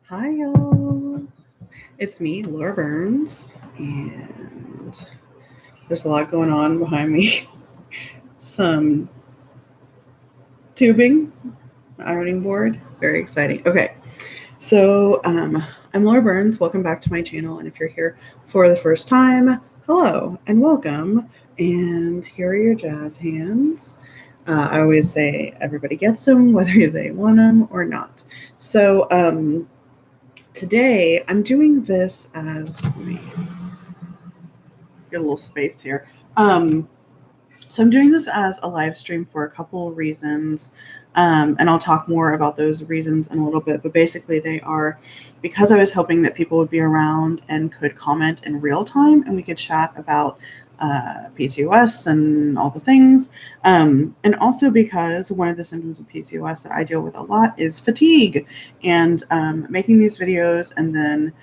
Hi, y'all. It's me, Laura Burns, and there's a lot going on behind me. Some tubing, ironing board, very exciting. Okay, so I'm Laura Burns. Welcome back to my channel, and if you're here for the first time, hello and welcome. And here are your jazz hands. I always say everybody gets them, whether they want them or not. So today I'm doing this as let me get a little space here. So I'm doing this as a live stream for a couple of reasons, and I'll talk more about those reasons in a little bit. But basically, they are because I was hoping that people would be around and could comment in real time, and we could chat about PCOS and all the things. And also because one of the symptoms of PCOS that I deal with a lot is fatigue, and making these videos and then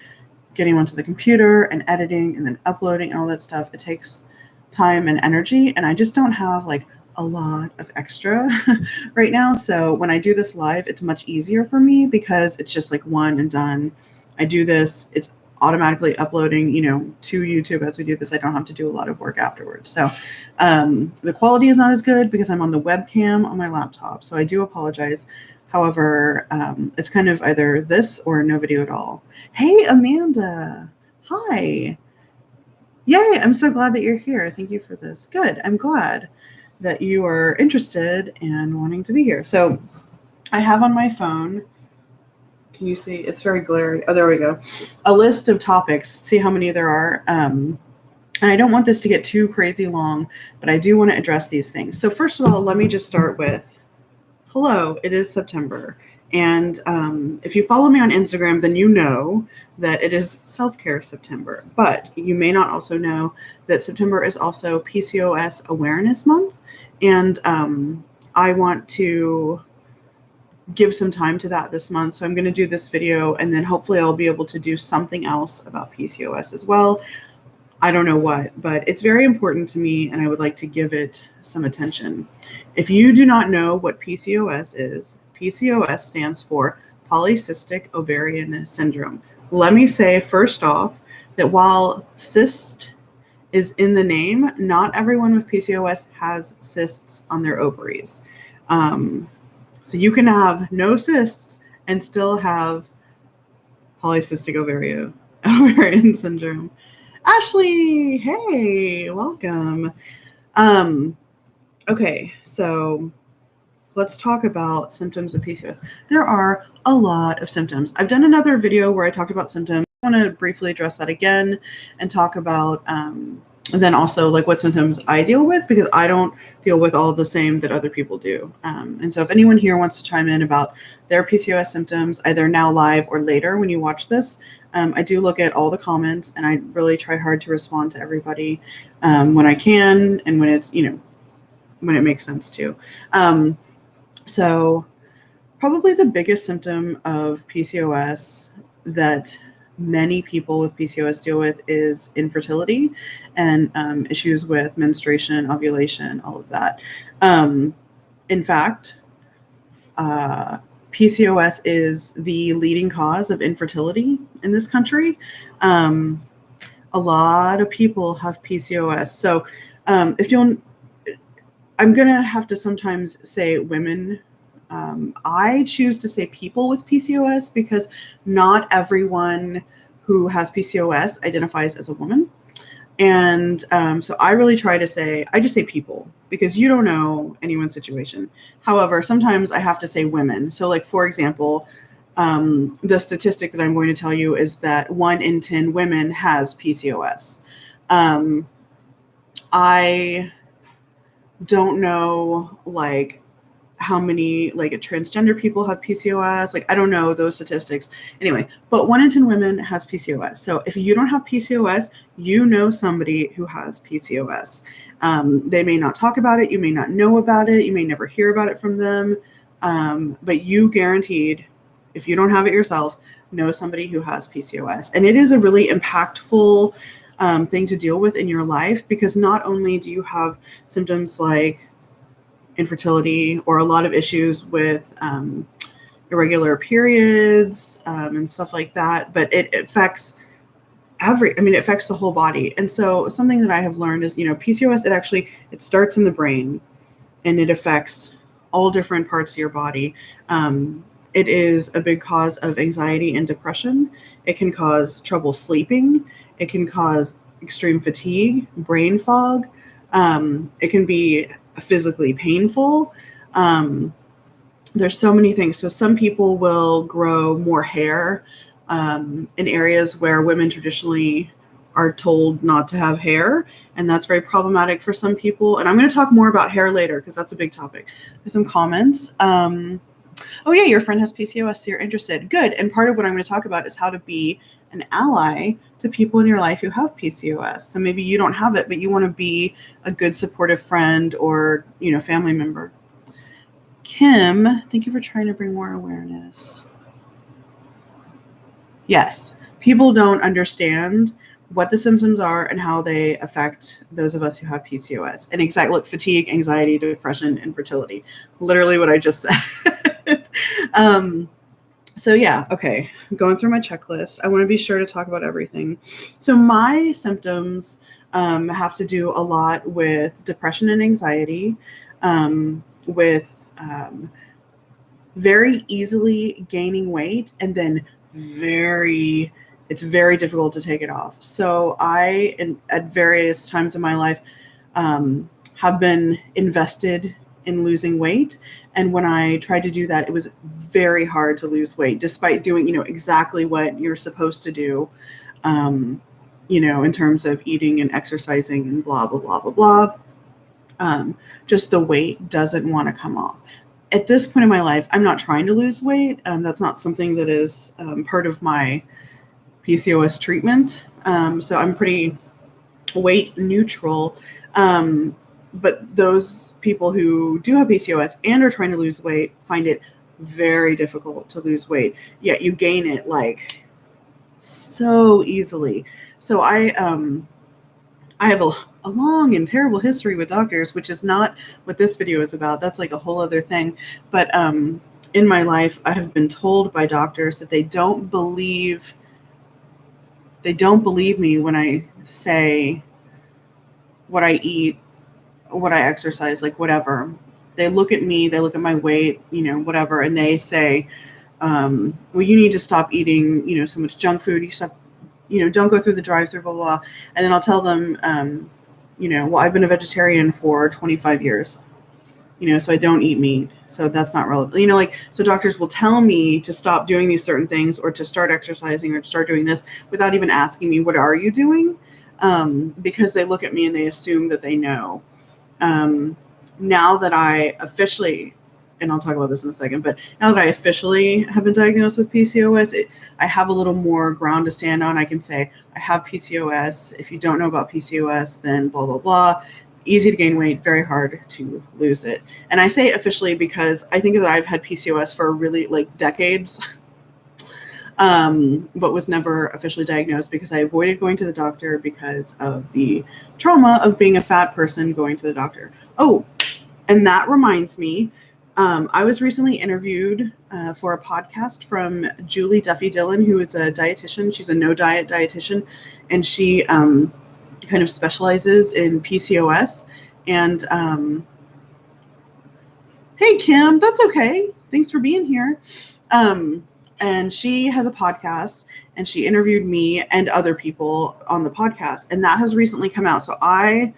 getting onto the computer and editing and then uploading and all that stuff, it takes time and energy, and I just don't have like a lot of extra right now. So when I do this live, it's much easier for me because it's just like one and done. I do this, it's automatically uploading, to YouTube as we do this. I don't have to do a lot of work afterwards. So the quality is not as good because I'm on the webcam on my laptop. So I do apologize. However, it's kind of either this or no video at all. Hey, Amanda. Hi. Yay, I'm so glad that you're here. Thank you for this. Good. I'm glad that you are interested and wanting to be here. So I have on my phone, can you see? It's very glary. Oh, there we go. A list of topics. See how many there are. And I don't want this to get too crazy long, but I do want to address these things. So first of all, let me just start with, hello, it is September. And if you follow me on Instagram, then you know that it is Self-Care September. But you may not also know that September is also PCOS Awareness Month. And I want to give some time to that this month. So I'm going to do this video, and then hopefully I'll be able to do something else about PCOS as well. I don't know what, but it's very important to me, and I would like to give it some attention. If you do not know what PCOS is, PCOS stands for Polycystic Ovarian Syndrome. Let me say first off that while cyst is in the name, not everyone with PCOS has cysts on their ovaries. So you can have no cysts and still have polycystic ovarian syndrome. Ashley, hey, welcome. Okay, so let's talk about symptoms of PCOS. There are a lot of symptoms. I've done another video where I talked about symptoms. I want to briefly address that again and talk about and then also like what symptoms I deal with, because I don't deal with all the same that other people do. And so if anyone here wants to chime in about their PCOS symptoms, either now live or later when you watch this, I do look at all the comments, and I really try hard to respond to everybody when I can and when it's, when it makes sense to. So probably the biggest symptom of PCOS that many people with PCOS deal with is infertility and issues with menstruation, ovulation, all of that. In fact, PCOS is the leading cause of infertility in this country. A lot of people have PCOS. So I'm going to have to sometimes say women. I choose to say people with PCOS because not everyone who has PCOS identifies as a woman. And so I really try to say, I just say people because you don't know anyone's situation. However, sometimes I have to say women. So like, for example, the statistic that I'm going to tell you is that 1 in 10 women has PCOS. I don't know like how many like transgender people have PCOS. Like, I don't know those statistics. Anyway, but 1 in 10 women has PCOS. So if you don't have PCOS, you know somebody who has PCOS. They may not talk about it. You may not know about it. You may never hear about it from them. But you guaranteed, if you don't have it yourself, know somebody who has PCOS. And it is a really impactful thing to deal with in your life, because not only do you have symptoms like infertility or a lot of issues with irregular periods and stuff like that. But it affects it affects the whole body. And so something that I have learned is, PCOS, it starts in the brain and it affects all different parts of your body. It is a big cause of anxiety and depression. It can cause trouble sleeping. It can cause extreme fatigue, brain fog. It can be physically painful. There's so many things. So some people will grow more hair in areas where women traditionally are told not to have hair, and that's very problematic for some people. And I'm going to talk more about hair later because that's a big topic. There's some comments. Oh yeah, your friend has PCOS, so you're interested. Good. And part of what I'm going to talk about is how to be an ally to people in your life who have PCOS. So maybe you don't have it, but you want to be a good supportive friend or, family member. Kim, thank you for trying to bring more awareness. Yes, people don't understand what the symptoms are and how they affect those of us who have PCOS. And look, fatigue, anxiety, depression, infertility. Literally what I just said. So yeah, okay. I'm going through my checklist. I want to be sure to talk about everything. So my symptoms have to do a lot with depression and anxiety, with very easily gaining weight, and then it's very difficult to take it off. So at various times in my life, have been invested in losing weight. And when I tried to do that, it was very hard to lose weight, despite doing, exactly what you're supposed to do, in terms of eating and exercising and blah, blah, blah, blah, blah. Just the weight doesn't want to come off. At this point in my life, I'm not trying to lose weight. That's not something that is part of my PCOS treatment. So I'm pretty weight neutral. But those people who do have PCOS and are trying to lose weight find it very difficult to lose weight. Yet you gain it like so easily. So I have a long and terrible history with doctors, which is not what this video is about. That's like a whole other thing. But in my life, I have been told by doctors that they don't believe me when I say what I eat, what I exercise, like whatever. They look at me, they look at my weight, whatever, and they say, well, you need to stop eating, so much junk food. You stop, don't go through the drive-through, blah, blah, blah. And then I'll tell them, well, I've been a vegetarian for 25 years, so I don't eat meat. So that's not relevant. So doctors will tell me to stop doing these certain things or to start exercising or to start doing this without even asking me, what are you doing? Because they look at me and they assume that they know. Now that I officially, and I'll talk about this in a second, but now that I officially have been diagnosed with PCOS, I have a little more ground to stand on. I can say, I have PCOS. If you don't know about PCOS, then blah, blah, blah. Easy to gain weight, very hard to lose it. And I say officially because I think that I've had PCOS for really decades, but was never officially diagnosed because I avoided going to the doctor because of the trauma of being a fat person going to the doctor. Oh, and that reminds me, I was recently interviewed for a podcast from Duffy, Dillon, who is a dietitian. She's a no-diet dietitian, and she kind of specializes in PCOS. And hey, Kim, that's okay. Thanks for being here. And she has a podcast, and she interviewed me and other people on the podcast, and that has recently come out. So I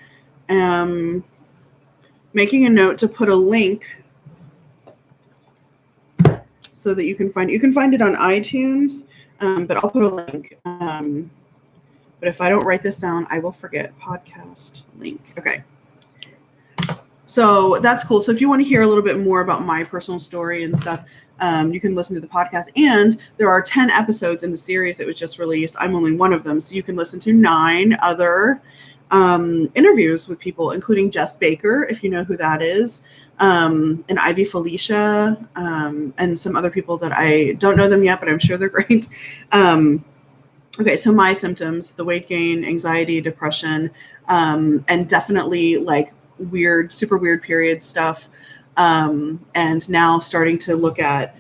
am making a note to put a link so that you can find it on iTunes, but I'll put a link. But if I don't write this down, I will forget. Podcast link. Okay. So that's cool. So if you want to hear a little bit more about my personal story and stuff, you can listen to the podcast. And there are 10 episodes in the series that was just released. I'm only one of them. So you can listen to 9 other interviews with people, including Jess Baker, if you know who that is, and Ivy Felicia, and some other people that I don't know them yet, but I'm sure they're great. Okay, so my symptoms, the weight gain, anxiety, depression, and definitely super weird period stuff. And now starting to look at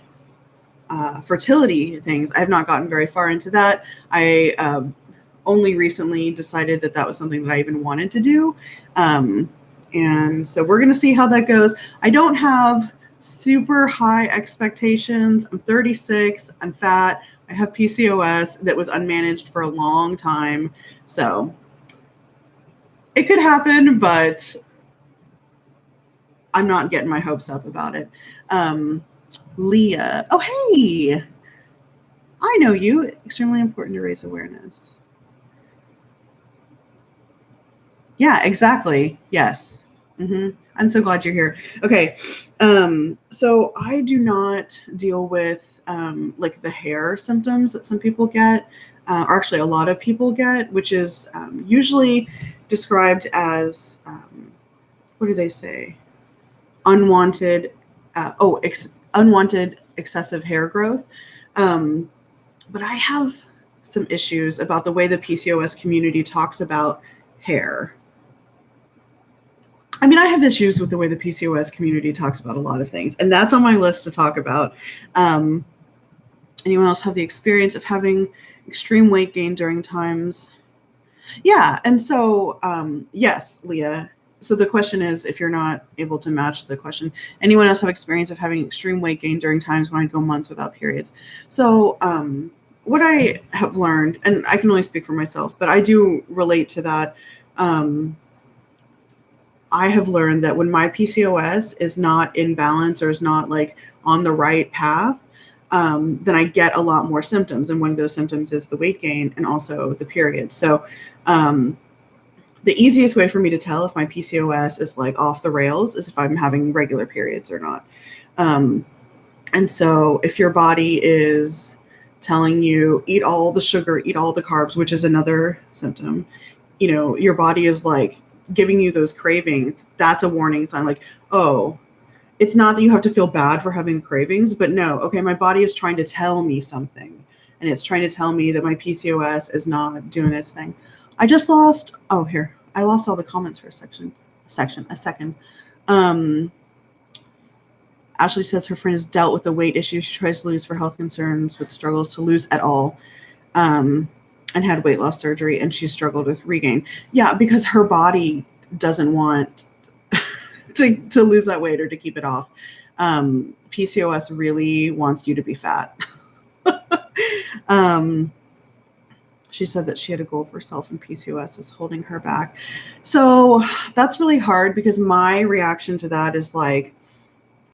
fertility things. I have not gotten very far into that. I only recently decided that that was something that I even wanted to do. And so we're going to see how that goes. I don't have super high expectations. I'm 36. I'm fat. I have PCOS that was unmanaged for a long time. So it could happen, but I'm not getting my hopes up about it. Leah. Oh, hey. I know you. Extremely important to raise awareness. Yeah, exactly. Yes. I'm so glad you're here. Okay. So I do not deal with like the hair symptoms that some people get, or actually a lot of people get, which is usually described as, what do they say? Unwanted, unwanted excessive hair growth. But I have some issues about the way the PCOS community talks about hair. I mean, I have issues with the way the PCOS community talks about a lot of things, and that's on my list to talk about. Anyone else have the experience of having extreme weight gain during times? Yeah, and so yes, Leah. So the question is, if you're not able to match the question, anyone else have experience of having extreme weight gain during times when I go months without periods? So what I have learned, and I can only speak for myself, but I do relate to that. I have learned that when my PCOS is not in balance or is not like on the right path, then I get a lot more symptoms. And one of those symptoms is the weight gain and also the period. So the easiest way for me to tell if my PCOS is like off the rails is if I'm having regular periods or not. And so if your body is telling you eat all the sugar, eat all the carbs, which is another symptom, you know, your body is like giving you those cravings, that's a warning sign. Like, oh, it's not that you have to feel bad for having cravings, but no, okay, my body is trying to tell me something, and it's trying to tell me that my PCOS is not doing its thing. I just lost, oh, here, I lost all the comments for a second. Ashley says her friend has dealt with a weight issue she tries to lose for health concerns, but struggles to lose at all. And had weight loss surgery, and she struggled with regain. Yeah, because her body doesn't want to lose that weight or to keep it off. PCOS really wants you to be fat. She said that she had a goal for herself, and PCOS is holding her back. So that's really hard because my reaction to that is like,